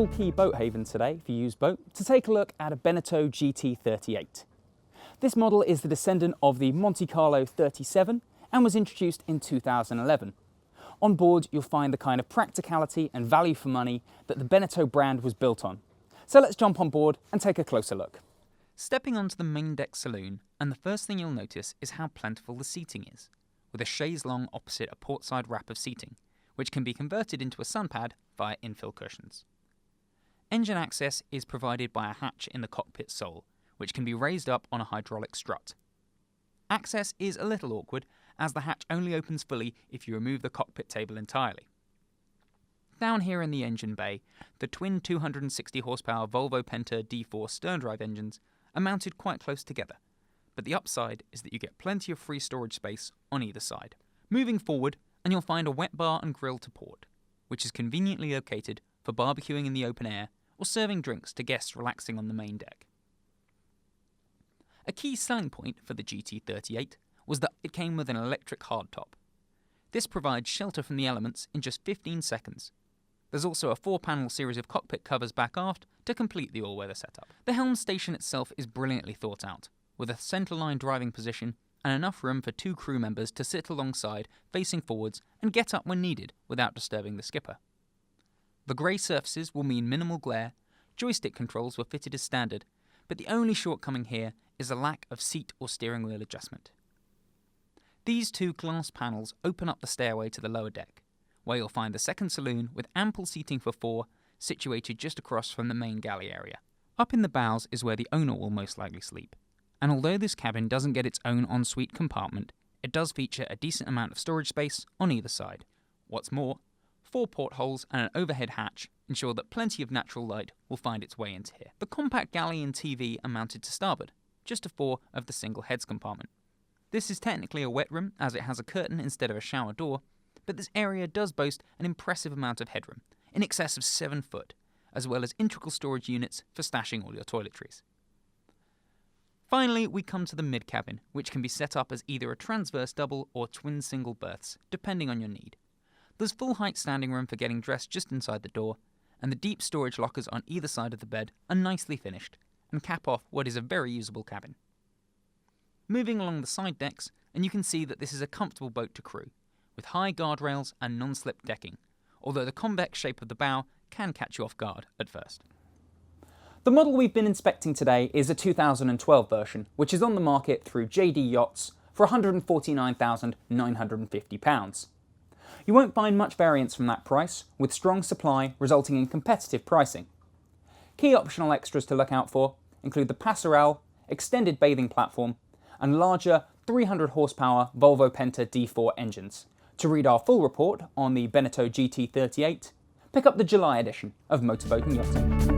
Torquay boat haven today for used boat to take a look at a Beneteau Gt 38. This model is the descendant of the Monte Carlo 37 and was introduced in 2011. On board you'll find the kind of practicality and value for money that the Beneteau brand was built on. So let's jump on board and take a closer look. Stepping onto the main deck saloon, and the first thing you'll notice is how plentiful the seating is, with a chaise longue opposite a portside wrap of seating, which can be converted into a sunpad via infill cushions. Engine access is provided by a hatch in the cockpit sole, which can be raised up on a hydraulic strut. Access is a little awkward, as the hatch only opens fully if you remove the cockpit table entirely. Down here in the engine bay, the twin 260 horsepower Volvo Penta D4 stern drive engines are mounted quite close together, but the upside is that you get plenty of free storage space on either side. Moving forward, and you'll find a wet bar and grill to port, which is conveniently located for barbecuing in the open air or serving drinks to guests relaxing on the main deck. A key selling point for the GT38 was that it came with an electric hardtop. This provides shelter from the elements in just 15 seconds. There's also a 4-panel series of cockpit covers back aft to complete the all-weather setup. The helm station itself is brilliantly thought out, with a centerline driving position and enough room for 2 crew members to sit alongside, facing forwards, and get up when needed without disturbing the skipper. The grey surfaces will mean minimal glare, joystick controls were fitted as standard, but the only shortcoming here is a lack of seat or steering wheel adjustment. These 2 glass panels open up the stairway to the lower deck, where you'll find the second saloon with ample seating for 4, situated just across from the main galley area. Up in the bows is where the owner will most likely sleep, and although this cabin doesn't get its own ensuite compartment, it does feature a decent amount of storage space on either side. What's more, 4 portholes and an overhead hatch ensure that plenty of natural light will find its way into here. The compact galley and TV are mounted to starboard, just to 4 of the single heads compartment. This is technically a wet room as it has a curtain instead of a shower door, but this area does boast an impressive amount of headroom, in excess of 7 foot, as well as integral storage units for stashing all your toiletries. Finally, we come to the mid-cabin, which can be set up as either a transverse double or twin single berths, depending on your need. There's full height standing room for getting dressed just inside the door, and the deep storage lockers on either side of the bed are nicely finished, and cap off what is a very usable cabin. Moving along the side decks, and you can see that this is a comfortable boat to crew, with high guardrails and non-slip decking, although the convex shape of the bow can catch you off guard at first. The model we've been inspecting today is a 2012 version, which is on the market through JD Yachts for £149,950. You won't find much variance from that price, with strong supply resulting in competitive pricing. Key optional extras to look out for include the passerelle, extended bathing platform, and larger 300 horsepower Volvo Penta D4 engines. To read our full report on the Beneteau Gt 38, pick up the July edition of Motor Boat Yachting.